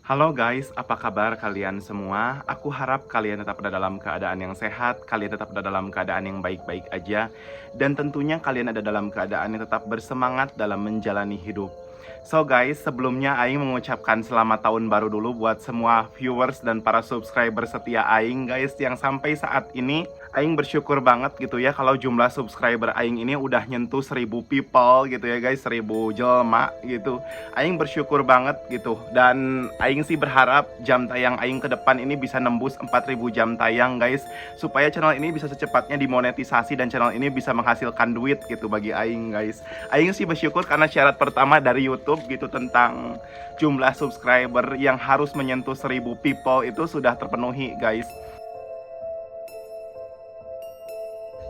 Halo guys, apa kabar kalian semua? Aku harap kalian tetap ada dalam keadaan yang sehat, kalian tetap ada dalam keadaan yang baik-baik aja, dan tentunya kalian ada dalam keadaan yang tetap bersemangat dalam menjalani hidup. So guys, sebelumnya Aing mengucapkan selamat tahun baru dulu buat semua viewers dan para subscriber setia Aing guys, yang sampai saat ini Aing bersyukur banget gitu ya kalau jumlah subscriber Aing ini udah nyentuh 1000 people gitu ya guys, 1000 jelma gitu. Aing bersyukur banget gitu, dan Aing sih berharap jam tayang Aing ke depan ini bisa nembus 4000 jam tayang guys, supaya channel ini bisa secepatnya dimonetisasi dan channel ini bisa menghasilkan duit gitu bagi Aing guys. Aing sih bersyukur karena syarat pertama dari YouTube gitu tentang jumlah subscriber yang harus menyentuh 1000 people itu sudah terpenuhi guys.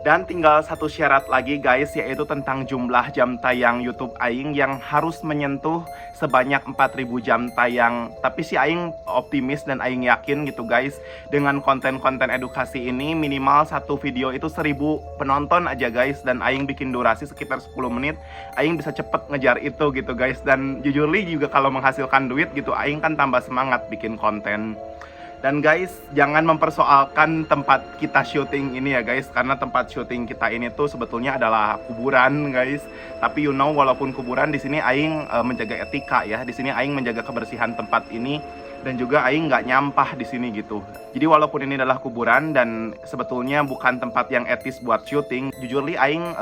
Dan tinggal satu syarat lagi guys, yaitu tentang jumlah jam tayang YouTube Aing yang harus menyentuh sebanyak 4000 jam tayang. Tapi si Aing optimis dan Aing yakin gitu guys, dengan konten-konten edukasi ini minimal satu video itu 1000 penonton aja guys. Dan Aing bikin durasi sekitar 10 menit, Aing bisa cepet ngejar itu gitu guys. Dan jujur li juga kalau menghasilkan duit gitu, Aing kan tambah semangat bikin konten. Dan guys, jangan mempersoalkan tempat kita syuting ini ya guys, karena tempat syuting kita ini tuh sebetulnya adalah kuburan guys. Tapi walaupun kuburan, di sini Aing menjaga etika ya. Di sini Aing menjaga kebersihan tempat ini, dan juga Aing nggak nyampah di sini gitu. Jadi walaupun ini adalah kuburan dan sebetulnya bukan tempat yang etis buat syuting, jujur li Aing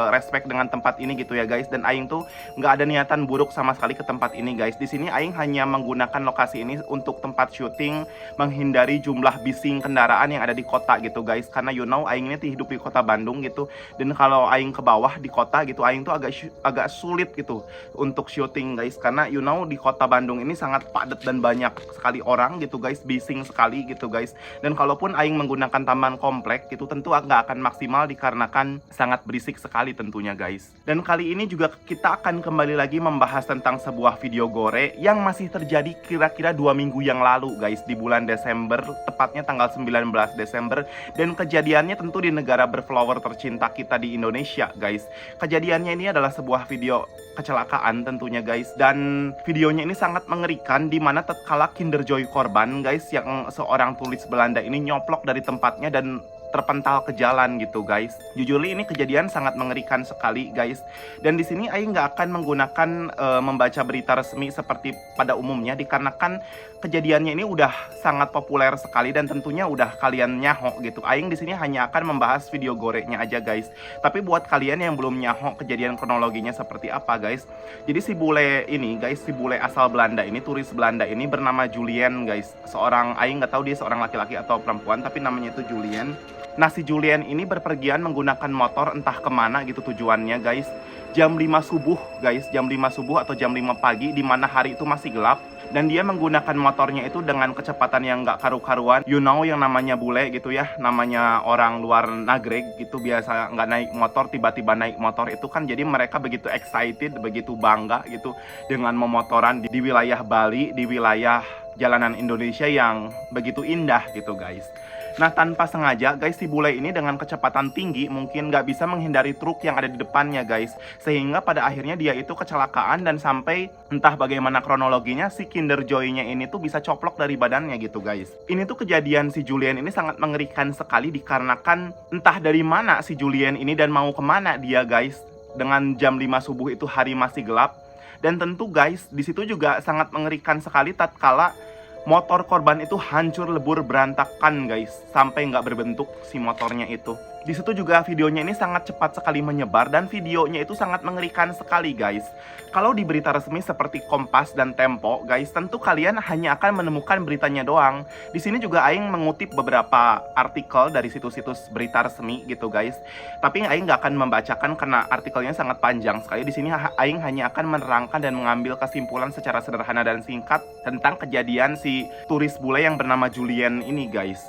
respect dengan tempat ini gitu ya guys. Dan Aing tuh nggak ada niatan buruk sama sekali ke tempat ini guys. Di sini Aing hanya menggunakan lokasi ini untuk tempat syuting, menghindari jumlah bising kendaraan yang ada di kota gitu guys. Karena Aing ini hidup di kota Bandung gitu. Dan kalau Aing ke bawah di kota gitu, Aing tuh agak sulit gitu untuk syuting guys. Karena di kota Bandung ini sangat padat dan banyak sekali orang gitu guys, bising sekali gitu guys. Dan kalaupun Aing menggunakan taman komplek gitu, tentu nggak akan maksimal dikarenakan sangat berisik sekali tentunya guys. Dan kali ini juga kita akan kembali lagi membahas tentang sebuah video gore yang masih terjadi kira-kira 2 minggu yang lalu guys, di bulan Desember, tepatnya tanggal 19 Desember. Dan kejadiannya tentu di negara berflower tercinta kita di Indonesia guys. Kejadiannya ini adalah sebuah video kecelakaan tentunya guys, dan videonya ini sangat mengerikan, dimana tatkala Kinder Joy korban guys, yang seorang tulis Belanda ini nyoplok dari tempatnya dan terpental ke jalan gitu guys. Jujur ini kejadian sangat mengerikan sekali guys. Dan di sini Aing nggak akan menggunakan membaca berita resmi seperti pada umumnya, dikarenakan kejadiannya ini udah sangat populer sekali dan tentunya udah kalian nyaho gitu. Aing di sini hanya akan membahas video gorenya aja guys. Tapi buat kalian yang belum nyaho kejadian kronologinya seperti apa guys, jadi si bule ini guys, si bule asal Belanda ini, turis Belanda ini bernama Julien guys. Seorang, Aing nggak tahu dia seorang laki-laki atau perempuan, tapi namanya itu Julien. Nah, si Julien ini berpergian menggunakan motor entah kemana gitu tujuannya guys. Jam 5 subuh guys, jam 5 subuh atau jam 5 pagi, dimana hari itu masih gelap. Dan dia menggunakan motornya itu dengan kecepatan yang gak karu-karuan. Yang namanya bule gitu ya, namanya orang luar negeri gitu, biasa nggak naik motor, tiba-tiba naik motor itu kan, jadi mereka begitu excited, begitu bangga gitu dengan memotoran di wilayah Bali, di wilayah jalanan Indonesia yang begitu indah gitu guys. Nah, tanpa sengaja guys, si bule ini dengan kecepatan tinggi mungkin nggak bisa menghindari truk yang ada di depannya guys, sehingga pada akhirnya dia itu kecelakaan, dan sampai entah bagaimana kronologinya si Kinder Joy-nya ini tuh bisa coplok dari badannya gitu guys. Ini tuh kejadian si Julien ini sangat mengerikan sekali, dikarenakan entah dari mana si Julien ini dan mau kemana dia guys, dengan jam 5 subuh itu hari masih gelap. Dan tentu guys, di situ juga sangat mengerikan sekali tatkala motor korban itu hancur lebur berantakan guys, sampai nggak berbentuk si motornya itu. Di situ juga videonya ini sangat cepat sekali menyebar, dan videonya itu sangat mengerikan sekali guys. Kalau di berita resmi seperti Kompas dan Tempo guys, tentu kalian hanya akan menemukan beritanya doang. Di sini juga Aing mengutip beberapa artikel dari situs-situs berita resmi gitu guys. Tapi Aing nggak akan membacakan karena artikelnya sangat panjang sekali. Di sini Aing hanya akan menerangkan dan mengambil kesimpulan secara sederhana dan singkat tentang kejadian si turis bule yang bernama Julien ini guys.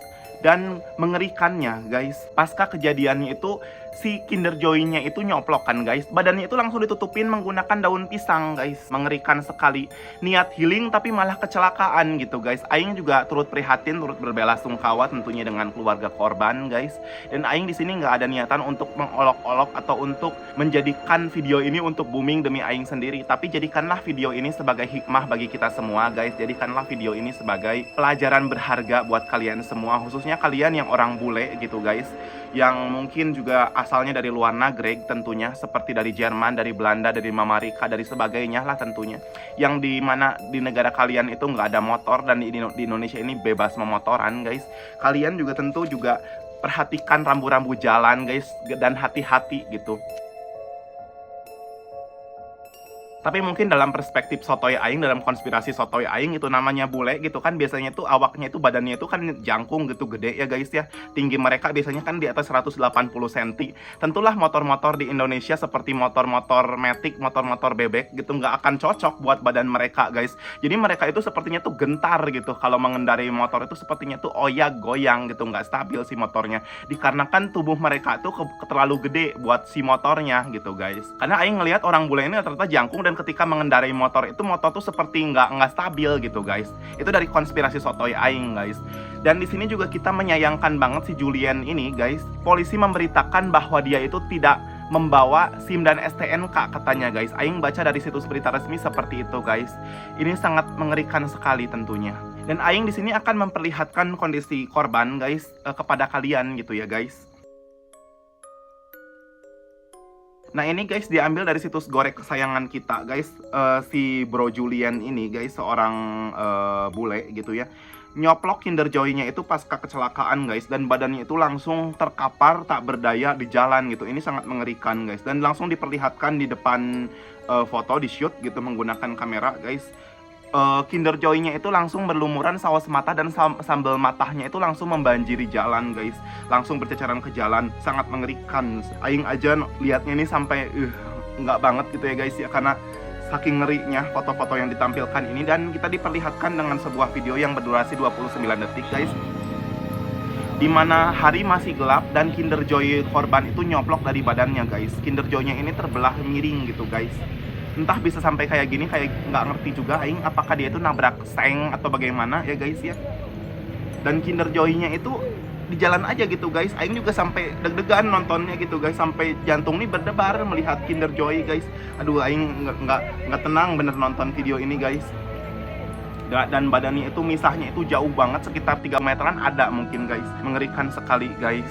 Dan mengerikannya guys, pasca kejadiannya itu si Kinder Joy-nya itu nyoplok kan guys. Badannya itu langsung ditutupin menggunakan daun pisang guys. Mengerikan sekali. Niat healing tapi malah kecelakaan gitu guys. Aing juga turut prihatin, turut berbelasungkawa tentunya dengan keluarga korban guys. Dan Aing di sini nggak ada niatan untuk mengolok-olok atau untuk menjadikan video ini untuk booming demi Aing sendiri. Tapi jadikanlah video ini sebagai hikmah bagi kita semua guys. Jadikanlah video ini sebagai pelajaran berharga buat kalian semua. Khususnya kalian yang orang bule gitu guys, yang mungkin juga asalnya dari luar negeri tentunya, seperti dari Jerman, dari Belanda, dari Amerika, dari sebagainya lah tentunya, yang dimana di negara kalian itu nggak ada motor dan di Indonesia ini bebas memotoran guys. Kalian juga tentu juga perhatikan rambu-rambu jalan guys, dan hati-hati gitu. Tapi mungkin dalam perspektif sotoy aing, dalam konspirasi sotoy aing, itu namanya bule gitu kan, biasanya tuh awaknya itu, badannya itu kan jangkung gitu, gede ya guys ya. Tinggi mereka biasanya kan di atas 180 cm. Tentulah motor-motor di Indonesia seperti motor-motor Matic, motor-motor bebek gitu nggak akan cocok buat badan mereka guys. Jadi mereka itu sepertinya tuh gentar gitu kalau mengendarai motor, itu sepertinya tuh oyak goyang gitu, nggak stabil si motornya. Dikarenakan tubuh mereka tuh terlalu gede buat si motornya gitu guys. Karena aing ngelihat orang bule ini ternyata jangkung, dan ketika mengendarai motor itu, motor tuh seperti nggak stabil gitu guys. Itu dari konspirasi sotoy aing guys. Dan di sini juga kita menyayangkan banget si Julian ini guys. Polisi memberitakan bahwa dia itu tidak membawa SIM dan STNK katanya guys. Aing baca dari situs berita resmi seperti itu guys. Ini sangat mengerikan sekali tentunya. Dan Aing di sini akan memperlihatkan kondisi korban guys kepada kalian gitu ya guys. Nah ini guys diambil dari situs gorek kesayangan kita guys. Si Bro Julian ini guys, seorang bule gitu ya, nyoplok Kinder Joy-nya itu pasca kecelakaan guys, dan badannya itu langsung terkapar tak berdaya di jalan gitu. Ini sangat mengerikan guys, dan langsung diperlihatkan di depan foto, di shoot gitu menggunakan kamera guys. Kinder Joy-nya itu langsung berlumuran saus mata, dan sambal matanya itu langsung membanjiri jalan guys, langsung berceceran ke jalan. Sangat mengerikan. Aing aja liatnya ini sampai nggak banget gitu ya guys ya, karena saking ngerinya foto-foto yang ditampilkan ini. Dan kita diperlihatkan dengan sebuah video yang berdurasi 29 detik guys, dimana hari masih gelap dan Kinder Joy korban itu nyoplok dari badannya guys. Kinder Joy-nya ini terbelah miring gitu guys. Entah bisa sampai kayak gini, kayak nggak ngerti juga aing apakah dia itu nabrak seng atau bagaimana ya guys ya. Dan Kinder Joy-nya itu di jalan aja gitu guys. Aing juga sampai deg-degan nontonnya gitu guys, sampai jantung nih berdebar melihat Kinder Joy guys. Aduh, aing nggak tenang bener nonton video ini guys. Dan badannya itu misahnya itu jauh banget, sekitar 3 meteran ada mungkin guys. Mengerikan sekali guys.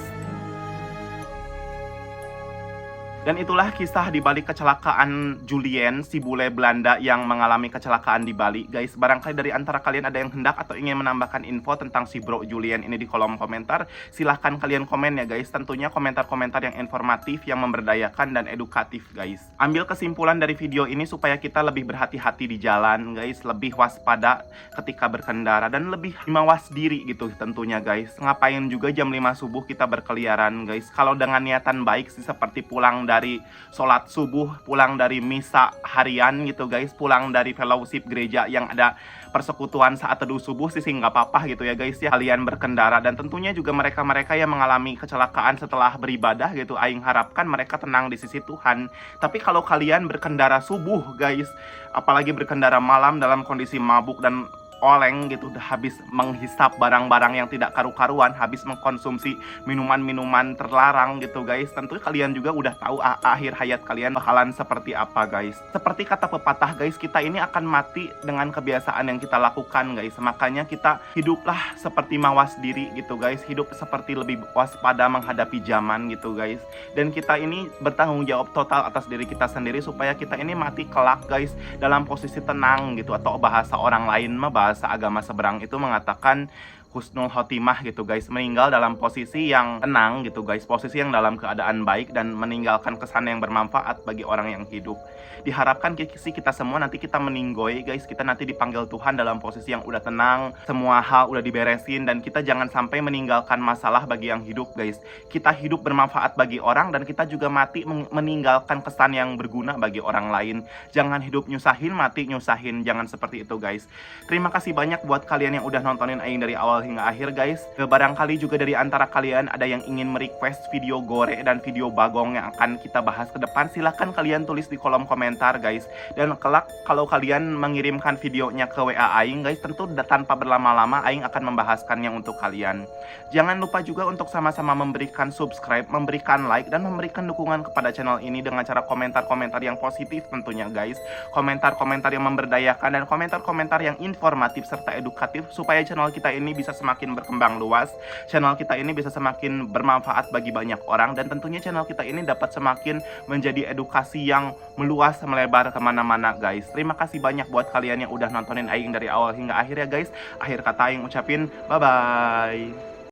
Dan itulah kisah di balik kecelakaan Julian, si bule Belanda yang mengalami kecelakaan di Bali guys. Barangkali dari antara kalian ada yang hendak atau ingin menambahkan info tentang si Bro Julian ini di kolom komentar, silahkan kalian komen ya guys. Tentunya komentar-komentar yang informatif, yang memberdayakan dan edukatif guys. Ambil kesimpulan dari video ini supaya kita lebih berhati-hati di jalan guys, lebih waspada ketika berkendara, dan lebih mawas diri gitu tentunya guys. Ngapain juga jam 5 subuh kita berkeliaran guys, kalau dengan niatan baik sih, seperti pulang dari sholat subuh, pulang dari misa harian gitu guys, pulang dari fellowship gereja yang ada persekutuan saat teduh subuh sih nggak apa-apa gitu ya guys ya, kalian berkendara. Dan tentunya juga mereka-mereka yang mengalami kecelakaan setelah beribadah gitu, aing harapkan mereka tenang di sisi Tuhan. Tapi kalau kalian berkendara subuh guys, apalagi berkendara malam dalam kondisi mabuk dan oleng gitu, udah habis menghisap barang-barang yang tidak karu-karuan, habis mengkonsumsi minuman-minuman terlarang gitu guys, tentu kalian juga udah tahu akhir hayat kalian bakalan seperti apa guys. Seperti kata pepatah guys, kita ini akan mati dengan kebiasaan yang kita lakukan guys. Makanya kita hiduplah seperti mawas diri gitu guys, hidup seperti lebih waspada menghadapi zaman gitu guys. Dan kita ini bertanggung jawab total atas diri kita sendiri, supaya kita ini mati kelak guys dalam posisi tenang gitu, atau bahasa orang lain mah, bahasa agama seberang itu mengatakan husnul khotimah gitu guys, meninggal dalam posisi yang tenang gitu guys, posisi yang dalam keadaan baik dan meninggalkan kesan yang bermanfaat bagi orang yang hidup. Diharapkan sih kita semua nanti kita meninggoy guys, kita nanti dipanggil Tuhan dalam posisi yang udah tenang, semua hal udah diberesin, dan kita jangan sampai meninggalkan masalah bagi yang hidup guys. Kita hidup bermanfaat bagi orang, dan kita juga mati meninggalkan kesan yang berguna bagi orang lain. Jangan hidup nyusahin, mati nyusahin, jangan seperti itu guys. Terima kasih banyak buat kalian yang udah nontonin aing dari awal awal hingga akhir guys. Barangkali juga dari antara kalian ada yang ingin merequest video gore dan video bagong yang akan kita bahas ke depan, silahkan kalian tulis di kolom komentar guys. Dan kelak kalau kalian mengirimkan videonya ke WA Aing guys, tentu tanpa berlama-lama Aing akan membahaskannya untuk kalian. Jangan lupa juga untuk sama-sama memberikan subscribe, memberikan like, dan memberikan dukungan kepada channel ini dengan cara komentar-komentar yang positif tentunya guys. Komentar-komentar yang memberdayakan dan komentar-komentar yang informatif serta edukatif supaya channel kita ini bisa semakin berkembang luas, channel kita ini bisa semakin bermanfaat bagi banyak orang, dan tentunya channel kita ini dapat semakin menjadi edukasi yang meluas melebar kemana-mana guys. Terima kasih banyak buat kalian yang udah nontonin Aing dari awal hingga akhir ya guys. Akhir kata Aing ucapin bye-bye.